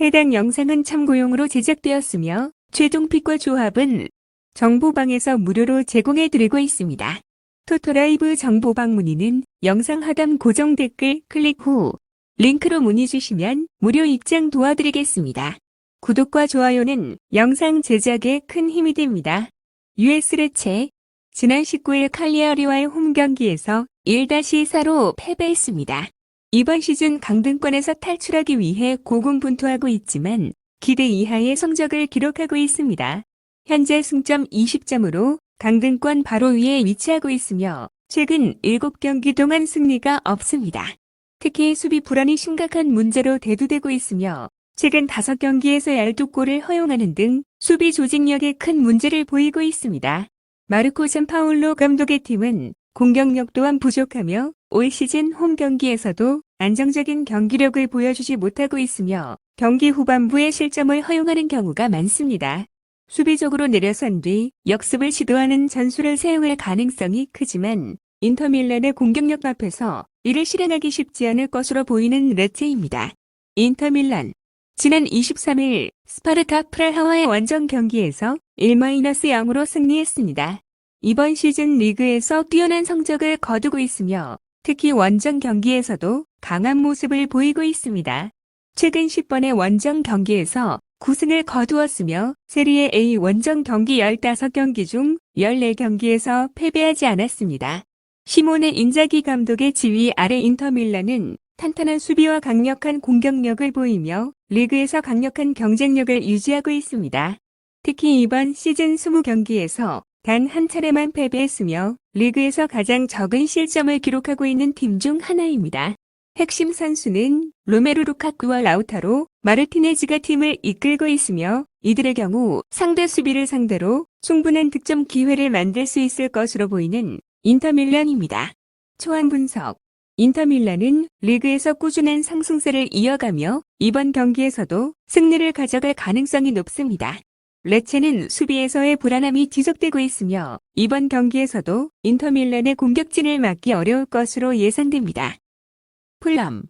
해당 영상은 참고용으로 제작되었으며 최종픽과 조합은 정보방에서 무료로 제공해드리고 있습니다. 토토라이브 정보방 문의는 영상 하단 고정 댓글 클릭 후 링크로 문의 주시면 무료 입장 도와드리겠습니다. 구독과 좋아요는 영상 제작에 큰 힘이 됩니다. US 레체 지난 19일 칼리아리와의 홈 경기에서 1-4로 패배했습니다. 이번 시즌 강등권에서 탈출하기 위해 고군분투하고 있지만 기대 이하의 성적을 기록하고 있습니다. 현재 승점 20점으로 강등권 바로 위에 위치하고 있으며 최근 7경기 동안 승리가 없습니다. 특히 수비 불안이 심각한 문제로 대두되고 있으며 최근 5경기에서 12골을 허용하는 등 수비 조직력에 큰 문제를 보이고 있습니다. 마르코 산파울로 감독의 팀은 공격력 또한 부족하며 올 시즌 홈 경기에서도 안정적인 경기력을 보여주지 못하고 있으며 경기 후반부에 실점을 허용하는 경우가 많습니다. 수비적으로 내려선 뒤 역습을 시도하는 전술을 사용할 가능성이 크지만 인터밀란의 공격력 앞에서 이를 실행하기 쉽지 않을 것으로 보이는 레체입니다. 인터밀란 지난 23일 스파르타 프라하와의 원정 경기에서 1-0으로 승리했습니다. 이번 시즌 리그에서 뛰어난 성적을 거두고 있으며 특히 원정 경기에서도 강한 모습을 보이고 있습니다. 최근 10번의 원정 경기에서 9승을 거두었으며 세리에 A 원정 경기 15경기 중 14경기에서 패배하지 않았습니다. 시모네 인자기 감독의 지휘 아래 인터밀란은 탄탄한 수비와 강력한 공격력을 보이며 리그에서 강력한 경쟁력을 유지하고 있습니다. 특히 이번 시즌 20경기에서 단 한 차례만 패배했으며 리그에서 가장 적은 실점을 기록하고 있는 팀 중 하나입니다. 핵심 선수는 로메루 루카쿠와 라우타로 마르티네즈가 팀을 이끌고 있으며 이들의 경우 상대 수비를 상대로 충분한 득점 기회를 만들 수 있을 것으로 보이는 인터밀란입니다. 초안 분석 인터밀란은 리그에서 꾸준한 상승세를 이어가며 이번 경기에서도 승리를 가져갈 가능성이 높습니다. 레체는 수비에서의 불안함이 지속되고 있으며 이번 경기에서도 인터밀란의 공격진을 막기 어려울 것으로 예상됩니다. 풀럼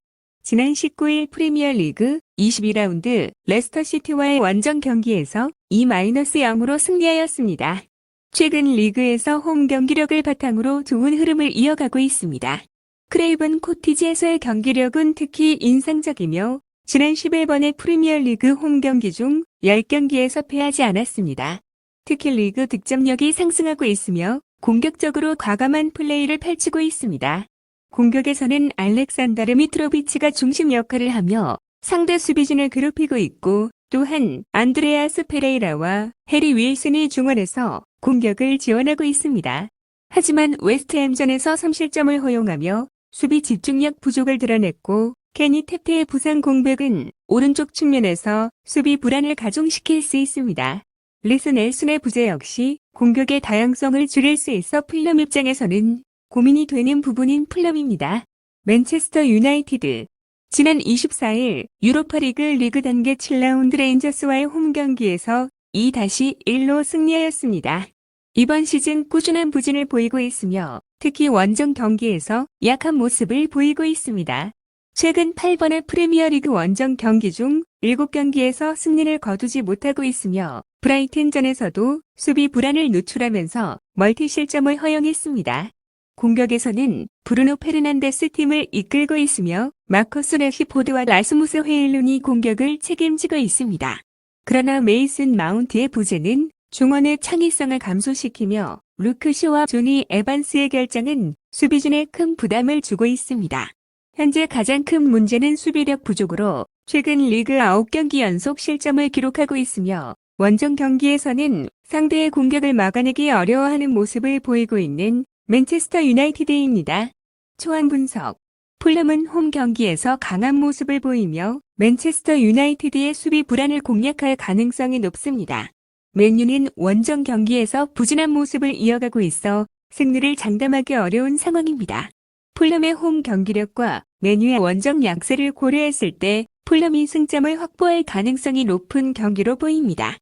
지난 19일 프리미어리그 22라운드 레스터시티와의 원정 경기에서 2-0으로 승리하였습니다. 최근 리그에서 홈 경기력을 바탕으로 좋은 흐름을 이어가고 있습니다. 크레이븐 코티지에서의 경기력은 특히 인상적이며 지난 11번의 프리미어리그 홈 경기 중 10경기에서 패하지 않았습니다. 특히 리그 득점력이 상승하고 있으며 공격적으로 과감한 플레이를 펼치고 있습니다. 공격에서는 알렉산다르 미트로비치가 중심 역할을 하며 상대 수비진을 괴롭히고 있고 또한 안드레아스 페레이라와 해리 윌슨이 중원에서 공격을 지원하고 있습니다. 하지만 웨스트햄전에서 3실점을 허용하며 수비 집중력 부족을 드러냈고 케니 탭테의 부상 공백은 오른쪽 측면에서 수비 불안을 가중시킬 수 있습니다. 리스 넬슨의 부재 역시 공격의 다양성을 줄일 수 있어 풀럼 입장에서는 고민이 되는 부분인 풀럼입니다. 맨체스터 유나이티드 지난 24일 유로파리그 리그 단계 7라운드 레인저스와의 홈 경기에서 2-1로 승리하였습니다. 이번 시즌 꾸준한 부진을 보이고 있으며 특히 원정 경기에서 약한 모습을 보이고 있습니다. 최근 8번의 프리미어리그 원정 경기 중 7경기에서 승리를 거두지 못하고 있으며 브라이튼전에서도 수비 불안을 노출하면서 멀티 실점을 허용했습니다. 공격에서는 브루노 페르난데스 팀을 이끌고 있으며 마커스 래시포드와 라스무스 헤일룬이 공격을 책임지고 있습니다. 그러나 메이슨 마운트의 부재는 중원의 창의성을 감소시키며 루크 쇼와 조니 에반스의 결장은 수비진에 큰 부담을 주고 있습니다. 현재 가장 큰 문제는 수비력 부족으로 최근 리그 9경기 연속 실점을 기록하고 있으며 원정 경기에서는 상대의 공격을 막아내기 어려워하는 모습을 보이고 있는 맨체스터 유나이티드입니다. 초안 분석 풀럼은 홈 경기에서 강한 모습을 보이며 맨체스터 유나이티드의 수비 불안을 공략할 가능성이 높습니다. 맨유는 원정 경기에서 부진한 모습을 이어가고 있어 승리를 장담하기 어려운 상황입니다. 풀럼의 홈 경기력과 맨유의 원정 약세를 고려했을 때 풀럼이 승점을 확보할 가능성이 높은 경기로 보입니다.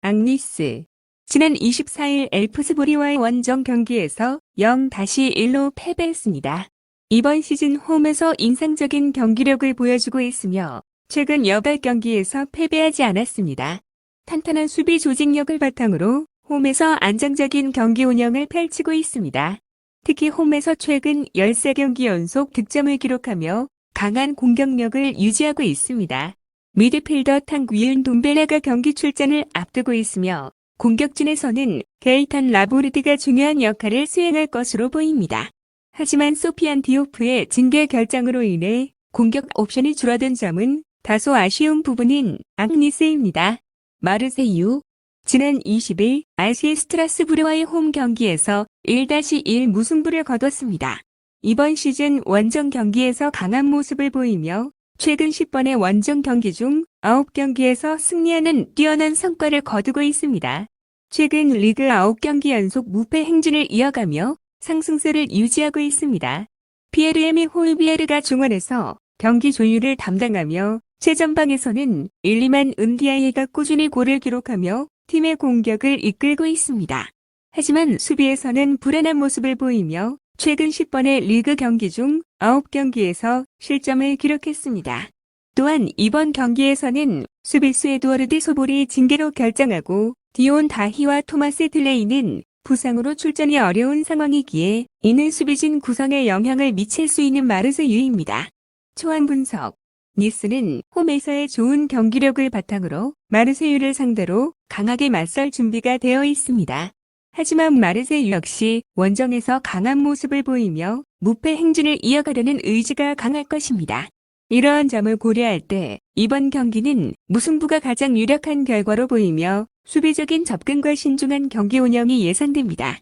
앙리스 지난 24일 엘프스부리와의 원정 경기에서 0-1로 패배했습니다. 이번 시즌 홈에서 인상적인 경기력을 보여주고 있으며 최근 8경기에서 패배하지 않았습니다. 탄탄한 수비 조직력을 바탕으로 홈에서 안정적인 경기 운영을 펼치고 있습니다. 특히 홈에서 최근 13경기 연속 득점을 기록하며 강한 공격력을 유지하고 있습니다. 미드필더 탕구일 돈벨라가 경기 출전을 앞두고 있으며 공격진에서는 게이탄 라보르드가 중요한 역할을 수행할 것으로 보입니다. 하지만 소피안 디오프의 징계 결정으로 인해 공격 옵션이 줄어든 점은 다소 아쉬운 부분인 앙니스입니다. 마르세유 지난 20일 RC 스트라스부르와의 홈 경기에서 1-1 무승부를 거뒀습니다. 이번 시즌 원정 경기에서 강한 모습을 보이며 최근 10번의 원정 경기 중 9경기에서 승리하는 뛰어난 성과를 거두고 있습니다. 최근 리그 9경기 연속 무패 행진을 이어가며 상승세를 유지하고 있습니다. 피에르에미 홀비에르가 중원에서 경기 조율을 담당하며 최전방에서는 일리만 은디아이가 꾸준히 골을 기록하며 팀의 공격을 이끌고 있습니다. 하지만 수비에서는 불안한 모습을 보이며 최근 10번의 리그 경기 중 9경기에서 실점을 기록했습니다. 또한 이번 경기에서는 수비수 에두어르드 소볼이 징계로 결정하고 디온 다히와 토마스 딜레이는 부상으로 출전이 어려운 상황이기에 이는 수비진 구성에 영향을 미칠 수 있는 마르세유입니다. 초안 분석 니스는 홈에서의 좋은 경기력을 바탕으로 마르세유를 상대로 강하게 맞설 준비가 되어 있습니다. 하지만 마르세유 역시 원정에서 강한 모습을 보이며 무패 행진을 이어가려는 의지가 강할 것입니다. 이러한 점을 고려할 때 이번 경기는 무승부가 가장 유력한 결과로 보이며 수비적인 접근과 신중한 경기 운영이 예상됩니다.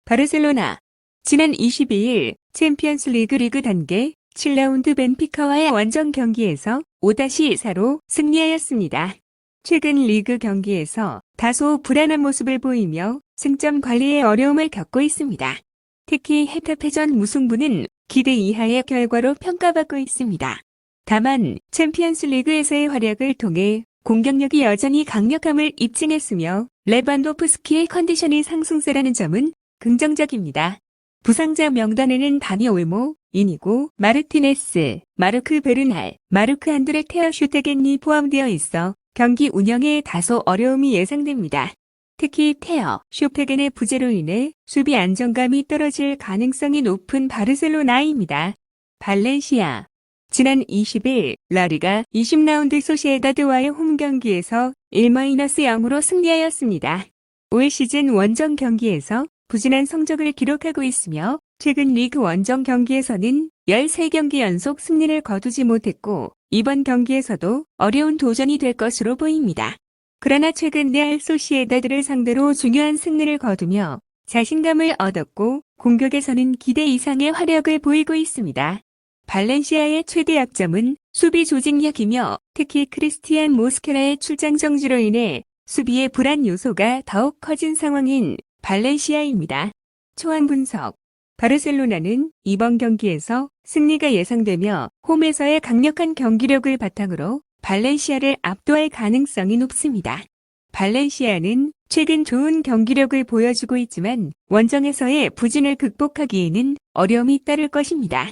바르셀로나 지난 22일 챔피언스 리그 단계 7라운드 벤피카와의 원정 경기에서 5-4로 승리하였습니다. 최근 리그 경기에서 다소 불안한 모습을 보이며 승점 관리에 어려움을 겪고 있습니다. 특히 헤타페전 무승부는 기대 이하의 결과로 평가받고 있습니다. 다만 챔피언스 리그에서의 활약을 통해 공격력이 여전히 강력함을 입증했으며 레반도프스키의 컨디션이 상승세라는 점은 긍정적입니다. 부상자 명단에는 다니 올모, 이니고, 마르티네스, 마르크 베르날, 마르크 안드레 테어 슈테겐이 포함되어 있어 경기 운영에 다소 어려움이 예상됩니다. 특히 테어, 슈테겐의 부재로 인해 수비 안정감이 떨어질 가능성이 높은 바르셀로나입니다. 발렌시아 지난 20일 라리가 20라운드 소시에다드와의 홈 경기에서 1-0으로 승리하였습니다. 올 시즌 원정 경기에서 부진한 성적을 기록하고 있으며 최근 리그 원정 경기에서는 13경기 연속 승리를 거두지 못했고 이번 경기에서도 어려운 도전이 될 것으로 보입니다. 그러나 최근 레알 소시에다드를 상대로 중요한 승리를 거두며 자신감을 얻었고 공격에서는 기대 이상의 활약을 보이고 있습니다. 발렌시아의 최대 약점은 수비 조직력이며 특히 크리스티안 모스케라의 출장 정지로 인해 수비의 불안 요소가 더욱 커진 상황인 발렌시아입니다. 초안 분석 바르셀로나는 이번 경기에서 승리가 예상되며 홈에서의 강력한 경기력을 바탕으로 발렌시아를 압도할 가능성이 높습니다. 발렌시아는 최근 좋은 경기력을 보여주고 있지만 원정에서의 부진을 극복하기에는 어려움이 따를 것입니다.